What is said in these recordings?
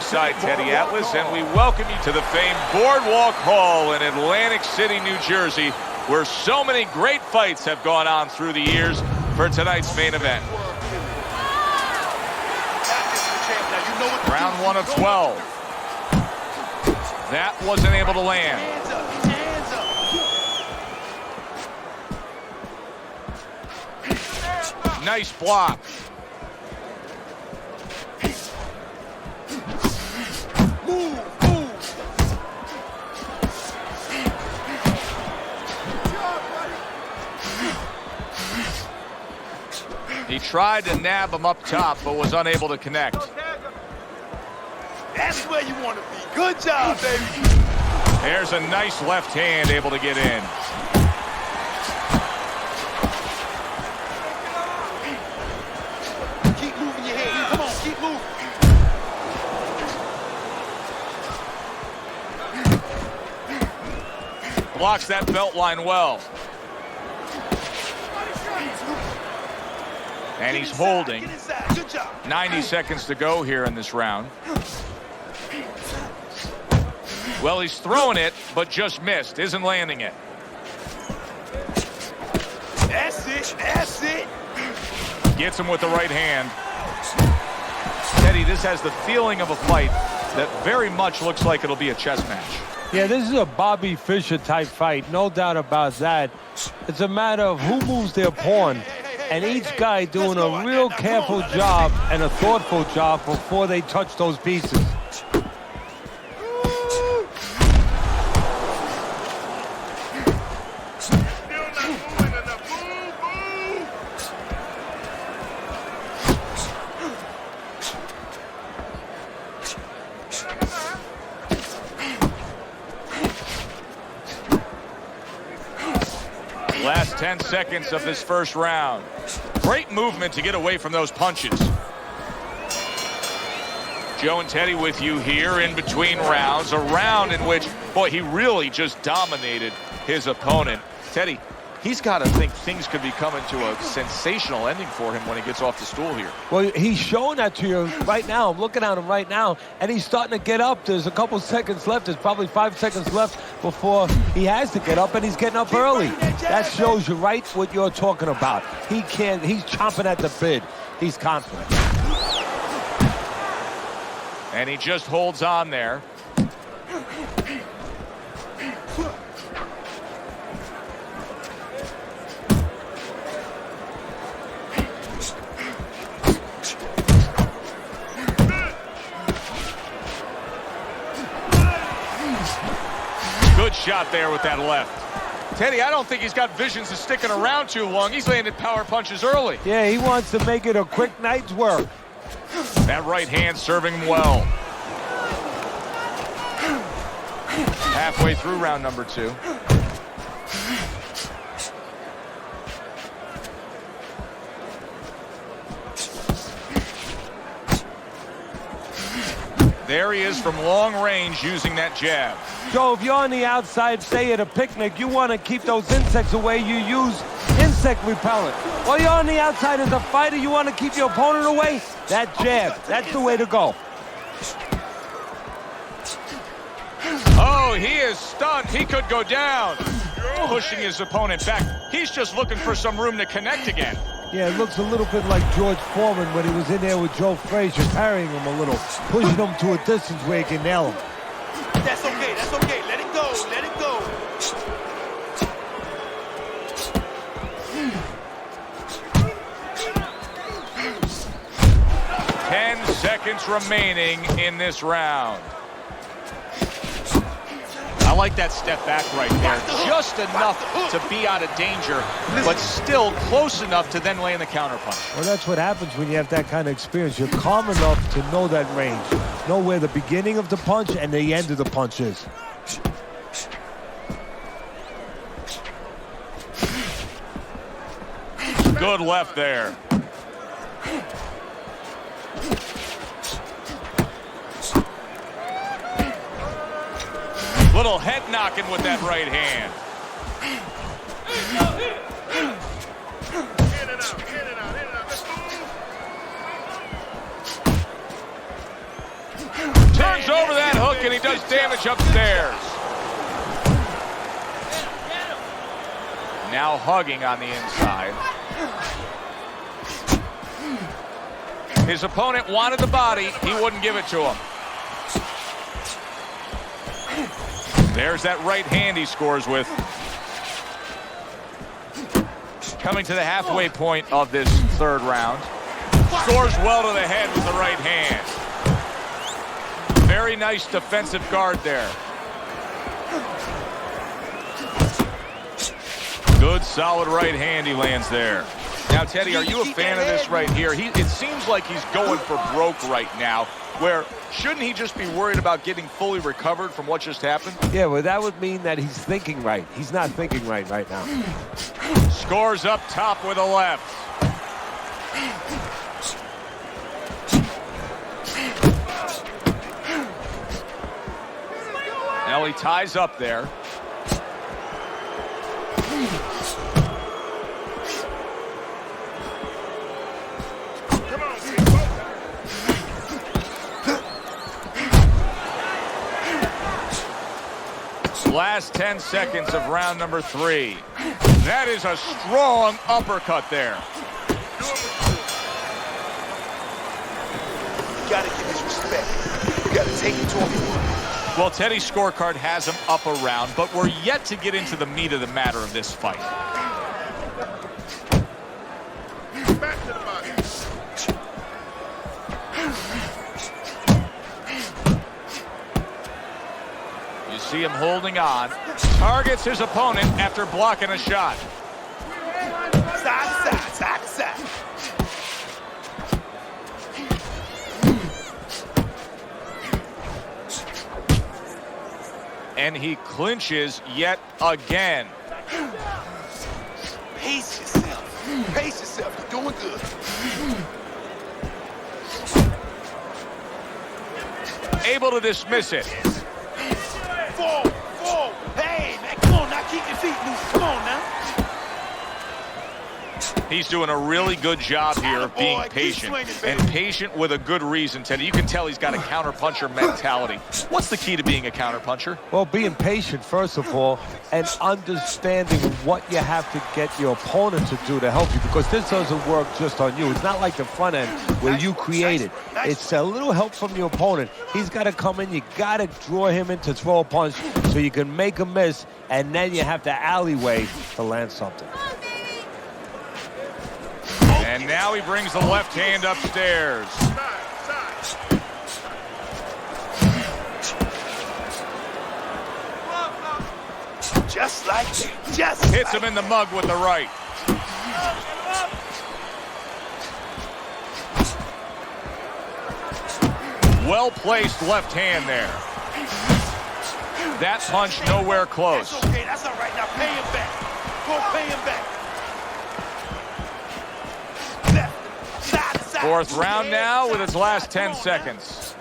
alongside Teddy Atlas, and we welcome you to the famed Boardwalk Hall in Atlantic City, New Jersey, where so many great fights have gone on through the years for tonight's main event. Round 1 of 12. That wasn't able to land. Nice block. He tried to nab him up top, but was unable to connect. That's where you want to be. Good job, baby. There's a nice left hand able to get in. Keep moving your head. Come on, keep moving. Blocks that belt line well. And he's holding. 90 seconds to go here in this round. Well, he's throwing it, but just missed. Isn't landing it. That's it. That's it. Gets him with the right hand. Teddy, this has the feeling of a fight that very much looks like it'll be a chess match. Yeah, this is a Bobby Fischer type fight, no doubt about that. It's a matter of who moves their pawn, and each guy doing a real careful job and a thoughtful job before they touch those pieces. Last 10 seconds of this first round. Great movement to get away from those punches. Joe and Teddy with you here in between rounds. A round in which, boy, he really just dominated his opponent. Teddy, he's got to think things could be coming to a sensational ending for him when he gets off the stool here. Well, he's showing that to you right now. I'm looking at him right now, and he's starting to get up. There's a couple seconds left. There's probably 5 seconds left before he has to get up, and he's getting up early. That shows you right what you're talking about. He's chomping at the bit. He's confident. And he just holds on there. Good shot there with that left. Teddy, I don't think he's got visions of sticking around too long. He's landed power punches early. Yeah, he wants to make it a quick night's work. That right hand serving him well. Halfway through round number 2. There he is from long range using that jab. Joe, if you're on the outside, say at a picnic, you want to keep those insects away, you use insect repellent. While you're on the outside as a fighter, you want to keep your opponent away, that jab, that's the way to go. Oh, he is stunned. He could go down. Pushing his opponent back. He's just looking for some room to connect again. Yeah, it looks a little bit like George Foreman when he was in there with Joe Frazier, parrying him a little, pushing him to a distance where he can nail him. That's okay, that's okay. Let it go, let it go. Ten seconds remaining in this round. I like that step back right there. Just enough to be out of danger, but still close enough to then land the counterpunch. Well, that's what happens when you have that kind of experience. You're calm enough to know that range. Know where the beginning of the punch and the end of the punch is. Good left there. Little head knocking with that right hand. Let's move. 10 Turns over that hook, and he does damage upstairs. Now hugging on the inside. His opponent wanted the body. He wouldn't give it to him. There's that right hand he scores with. Coming to the halfway point of this third round. Scores well to the head with the right hand. Very nice defensive guard there. Good, solid right hand he lands there. Now, Teddy, are you a fan of this right here? It seems like he's going for broke right now, where shouldn't he just be worried about getting fully recovered from what just happened? Yeah, well, that would mean that he's thinking right. He's not thinking right now. Scores up top with a left. Now he ties up there. Last 10 seconds of round number 3. That is a strong uppercut there. You gotta give his respect. You gotta take it to him. Well, Teddy's scorecard has him up a round, but we're yet to get into the meat of the matter of this fight. Back to the body. You see him holding on. Targets his opponent after blocking a shot. Side to side, side to side. And he clinches yet again. Pace yourself. Pace yourself. You're doing good. Able to dismiss it. Fall. Hey, man, come on now. Keep your feet loose. Come on now. He's doing a really good job here of being patient, and patient with a good reason, Teddy. You can tell he's got a counterpuncher mentality. What's the key to being a counterpuncher? Well, being patient, first of all, and understanding what you have to get your opponent to do to help you, because this doesn't work just on you. It's not like the front end where you create it. It's a little help from your opponent. He's got to come in. You got to draw him in to throw a punch so you can make a miss, and then you have the alleyway to land something. And now he brings the left hand upstairs. Just like that. Just hits him in the mug with the right. Well-placed left hand there. That punch nowhere close. That's okay. That's all right. Now pay him back. Go pay him back. Fourth round now with its last 10 seconds.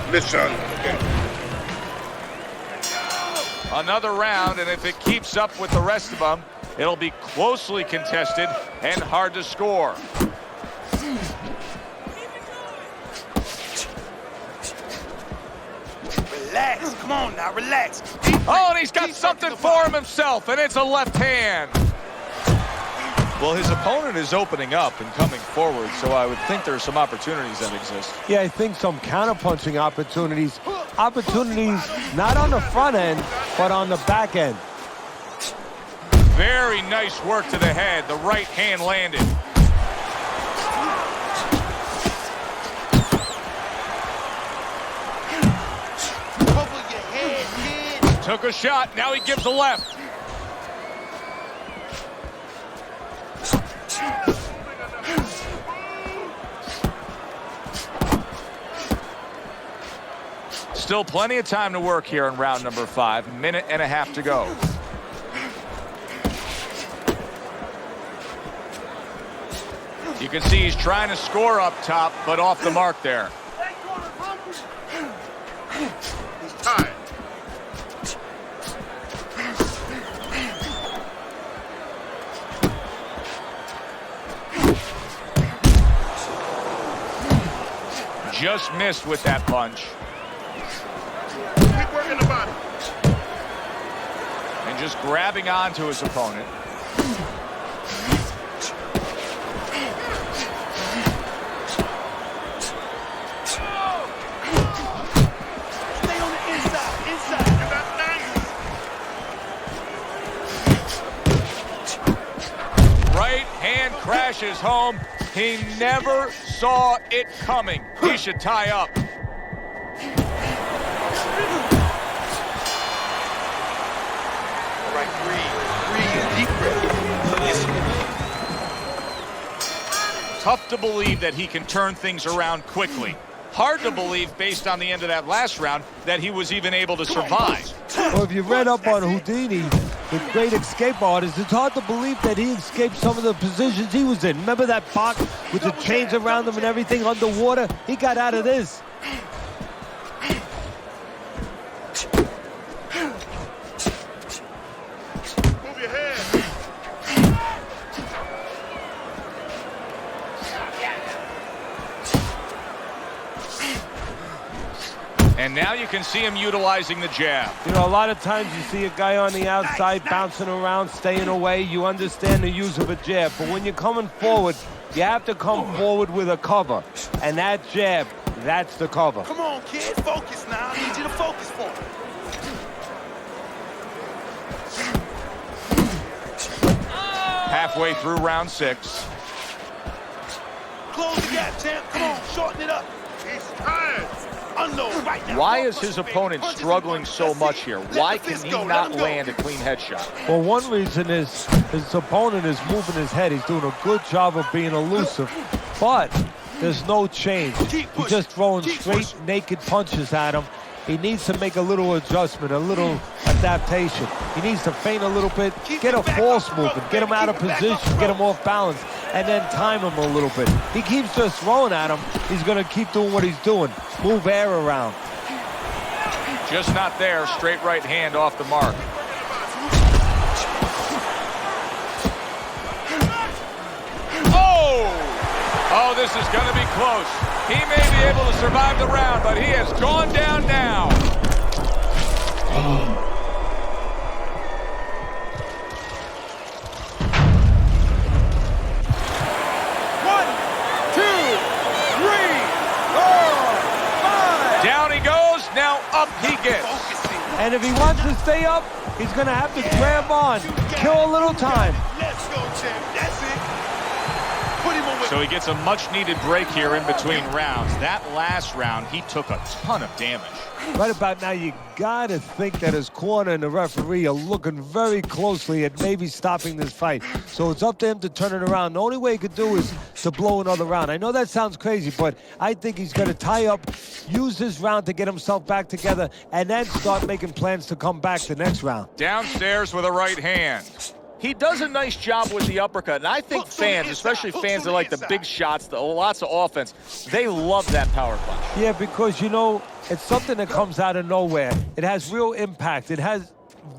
Listen. Another round, and if it keeps up with the rest of them, it'll be closely contested and hard to score. Relax. Come on now. Relax. Oh, and he's got something for him himself, and it's a left hand. Well, his opponent is opening up and coming forward, so I would think there's some opportunities that exist. Yeah, I think some counterpunching opportunities. Opportunities not on the front end, but on the back end. Very nice work to the head. The right hand landed. Took a shot, now he gives a left. Still plenty of time to work here in round number 5. Minute and a half to go. You can see he's trying to score up top, but off the mark there. He's tired. Just missed with that punch. Keep working the body. And just grabbing onto his opponent. Stay on the inside. You got 90. Right hand crashes home. He never saw it coming. He should tie up. All right, breathe, deep breath. Tough to believe that he can turn things around quickly. Hard to believe, based on the end of that last round, that he was even able to survive. Well, if you read up on Houdini, the great escape artist, it's hard to believe that he escaped some of the positions he was in. Remember that box with the chains around him and everything underwater? He got out of this. Move your head. And now you can see him utilizing the jab. You know, a lot of times you see a guy on the outside bouncing around, staying away. You understand the use of a jab. But when you're coming forward, you have to come forward with a cover. And that jab, that's the cover. Come on, kid. Focus now. I need you to focus for me. Halfway through round 6. Close the gap, champ. Come on, shorten it up. He's tired. Unload right now. Why is his opponent struggling so much here? Why can he not land a clean headshot? Well, one reason is his opponent is moving his head. He's doing a good job of being elusive, but there's no change. He's just throwing straight, naked punches at him. He needs to make a little adjustment, a little adaptation. He needs to feint a little bit, get a false movement, get him out of position, get him off balance, and then time him a little bit. He keeps just throwing at him. He's going to keep doing what he's doing. Move air around. Just not there. Straight right hand off the mark. Oh, this is going to be close. He may be able to survive the round, but he has gone down now. 1, 2, 3, 4, 5. Down he goes. Now up he gets. Focusing. And if he wants to stay up, he's going to have to grab on, kill a little time. Let's go, champ. That's it. Put him away. So he gets a much-needed break here in between rounds. That last round, he took a ton of damage. Right about now, you got to think that his corner and the referee are looking very closely at maybe stopping this fight. So it's up to him to turn it around. The only way he could do is to blow another round. I know that sounds crazy, but I think he's going to tie up, use this round to get himself back together, and then start making plans to come back the next round. Downstairs with a right hand. He does a nice job with the uppercut, and I think fans, especially fans that like the big shots, lots of offense, they love that power punch. Yeah, because, you know, it's something that comes out of nowhere. It has real impact. It has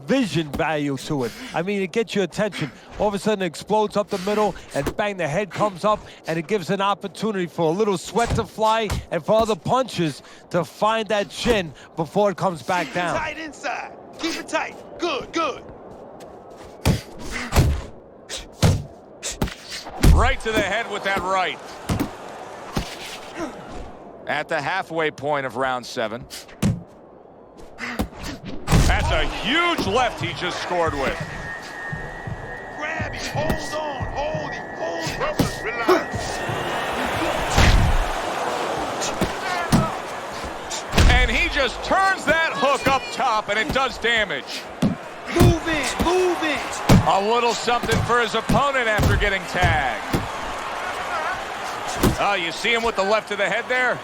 vision value to it. I mean, it gets your attention. All of a sudden, it explodes up the middle, and bang, the head comes up, and it gives an opportunity for a little sweat to fly and for other punches to find that chin before it comes back down. Tight inside. Keep it tight. Good, good. Right to the head with that right. At the halfway point of round 7. That's a huge left he just scored with. Grab him. Hold on. Hold him. Hold him. Relax. And he just turns that hook up top, and it does damage. Move in. Move in. A little something for his opponent after getting tagged. Oh, you see him with the left to the head there?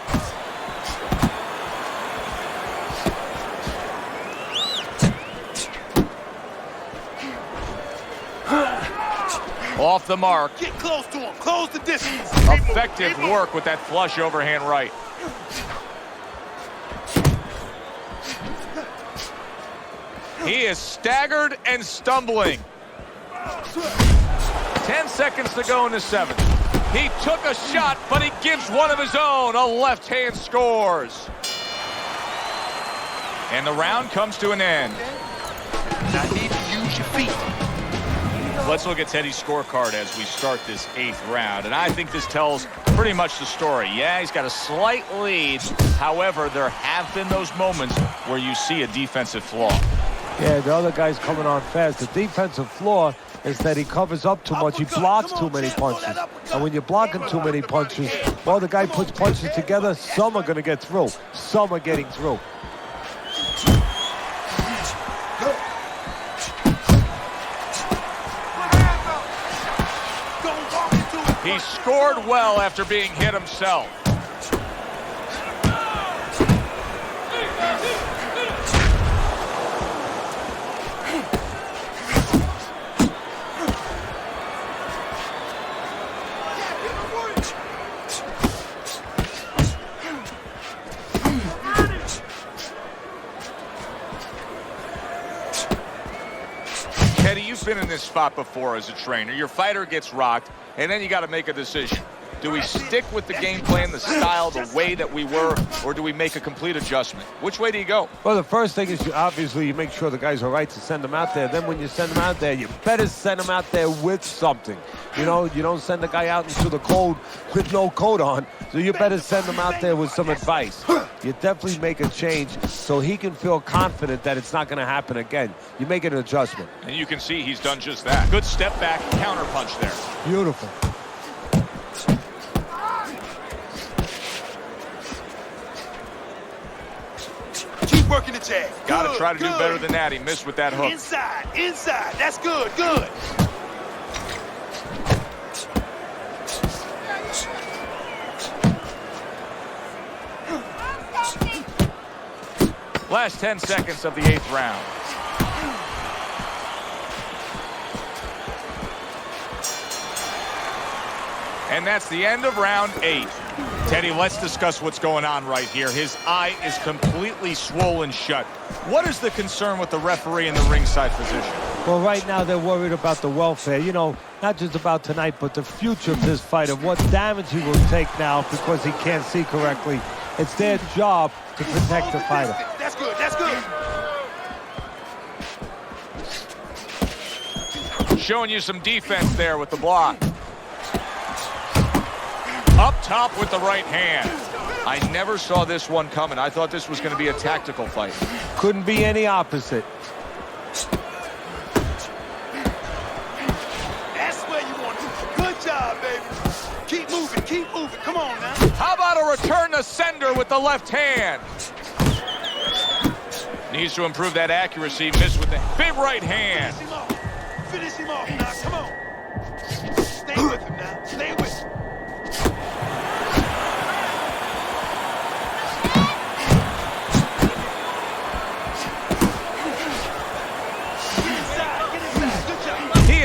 Off the mark. Get close to him. Close the distance. Effective work with that flush overhand right. He is staggered and stumbling. 10 seconds to go in the 7th. He took a shot, but he gives one of his own. A left hand scores. And the round comes to an end. Now need to use your feet. Let's look at Teddy's scorecard as we start this 8th round. And I think this tells pretty much the story. Yeah, he's got a slight lead. However, there have been those moments where you see a defensive flaw. Yeah, the other guy's coming on fast. The defensive flaw is that he covers up too much. He blocks too many punches. And when you're blocking too many punches, well, the guy puts punches together. Some are going to get through. Some are getting through. He scored well after being hit himself. Teddy, you've been in this spot before as a trainer. Your fighter gets rocked, and then you got to make a decision. Do we stick with the game plan, the style, the way that we were, or do we make a complete adjustment? Which way do you go? Well, the first thing is obviously you make sure the guy's all right to send him out there. Then when you send him out there, you better send him out there with something. You know, you don't send the guy out into the cold with no coat on, so you better send him out there with some advice. You definitely make a change so he can feel confident that it's not going to happen again. You make an adjustment. And you can see he's done just that. Good step back, counter punch there. Beautiful. Keep working the jab. Got to try to do better than that. He missed with that hook. Inside, inside. That's good, good. Last 10 seconds of the 8th round. And that's the end of round 8. Teddy, let's discuss what's going on right here. His eye is completely swollen shut. What is the concern with the referee in the ringside position? Well, right now they're worried about the welfare. You know, not just about tonight, but the future of this fight and what damage he will take now because he can't see correctly. It's their job to protect the fighter. That's good, that's good. Showing you some defense there with the block. Up top with the right hand. I never saw this one coming. I thought this was going to be a tactical fight. Couldn't be any opposite. That's where you want it. Good job, baby. Keep moving, keep moving. Come on now. How about a return to sender with the left hand? Needs to improve that accuracy. Missed with the big right hand. Finish him off. Finish him off now. Come on. Stay with him now. Stay with him.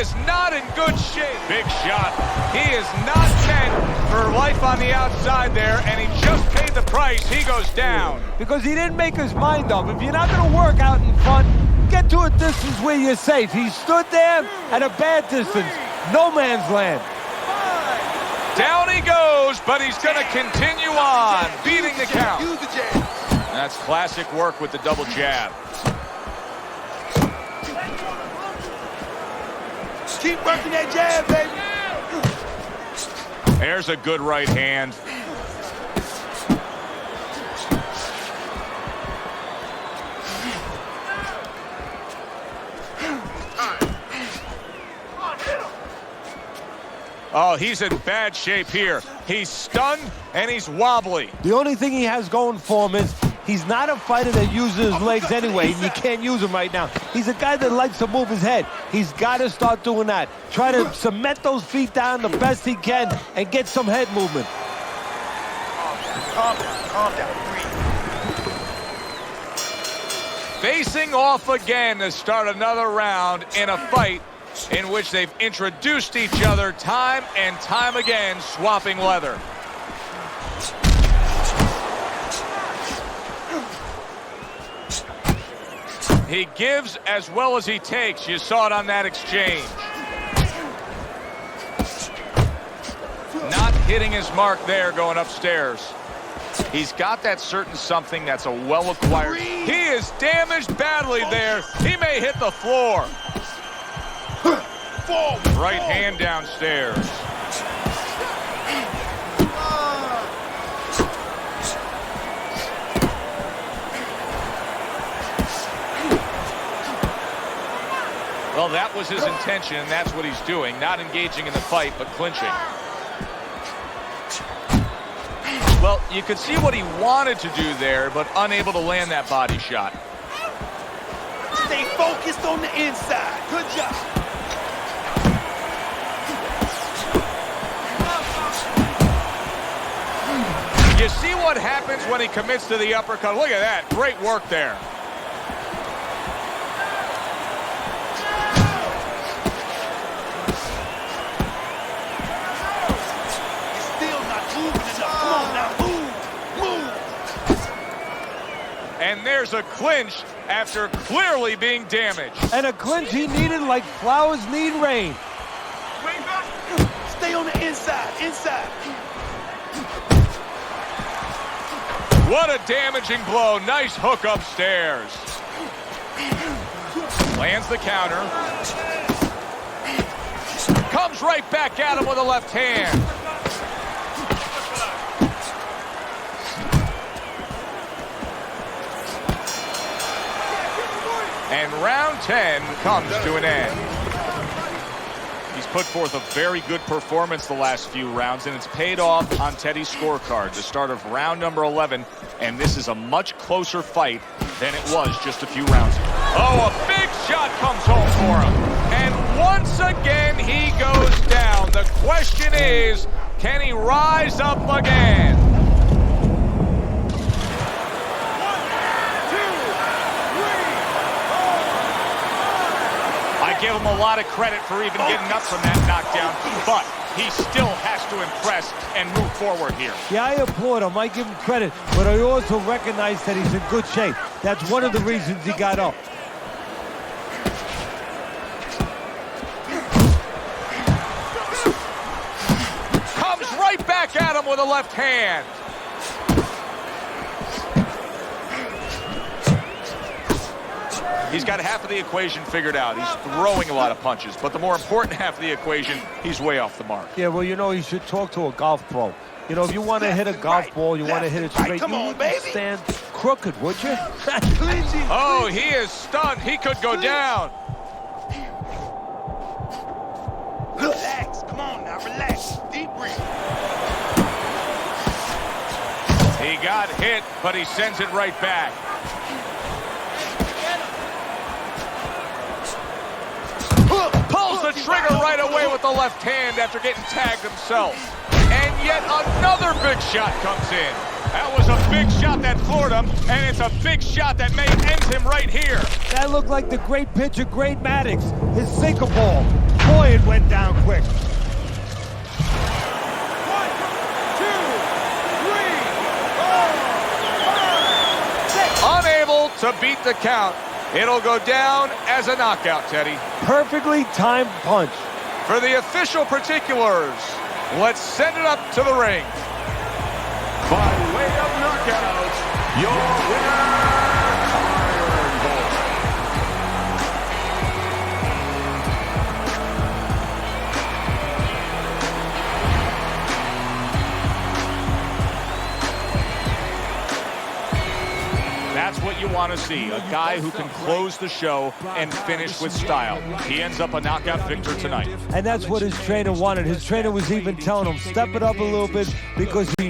Is not in good shape. Big shot. He is not meant for life on the outside there, and he just paid the price. He goes down. Because he didn't make his mind up. If you're not going to work out in front, get to a distance where you're safe. He stood there at a bad distance. No man's land. Down he goes, but he's going to continue on, beating the count. Use the jab. That's classic work with the double jab. Keep working that jab, baby. There's a good right hand. Oh, he's in bad shape here. He's stunned and he's wobbly. The only thing he has going for him is he's not a fighter that uses his legs anyway, and you can't use him right now. He's a guy that likes to move his head. He's got to start doing that. Try to cement those feet down the best he can and get some head movement. Calm down, breathe. Facing off again to start another round in a fight in which they've introduced each other time and time again, swapping leather. He gives as well as he takes. You saw it on that exchange. hitting his mark there going upstairs. He's got that certain something that's a well-acquired. He is damaged badly there. He may hit the floor. Right hand downstairs. Well, that was his intention, and that's what he's doing. Not engaging in the fight, but clinching. Well, you could see what he wanted to do there, but unable to land that body shot. Stay focused on the inside. Good job. You see what happens when he commits to the uppercut. Look at that. Great work there. And there's a clinch after clearly being damaged. And a clinch he needed like flowers need rain. Stay on the inside, What a damaging blow. Nice hook upstairs. Lands the counter. Comes right back at him with a left hand. And round 10 comes to an end. He's put forth a very good performance the last few rounds, and it's paid off on Teddy's scorecard. The start of round number 11, and this is a much closer fight than it was just a few rounds ago. Oh, a big shot comes home for him. And once again, he goes down. The question is, can he rise up again? Give him a lot of credit for even getting up from that knockdown, but he still has to impress and move forward here. Yeah, I applaud him. I give him credit, but I also recognize that he's in good shape. That's one of the reasons he got up. Comes right back at him with a left hand. He's got half of the equation figured out. He's throwing a lot of punches, but the more important half of the equation, he's way off the mark. Yeah, well, you know, you should talk to a golf pro. You know, if you want to hit a golf ball, you want to hit it straight, you wouldn't stand crooked, would you? Oh, he is stunned. He could go down. Relax. Come on now, relax. Deep breath. He got hit, but he sends it right back. Pulls the trigger right away with the left hand after getting tagged himself. And yet another big shot comes in. That was a big shot that floored him, and it's a big shot that may end him right here. That looked like the great pitcher, Great Maddox, his sinker ball. Boy, it went down quick. 1, 2, 3, 4, 5, 6. Unable to beat the count. It'll go down as a knockout, Teddy. Perfectly timed punch. For the official particulars, let's send it up to the ring. By way of knockout, your winner, Iron Boy. That's what you want to see, a guy who can close the show and finish with style. He ends up a knockout victor tonight. And that's what his trainer wanted. His trainer was even telling him, step it up a little bit because he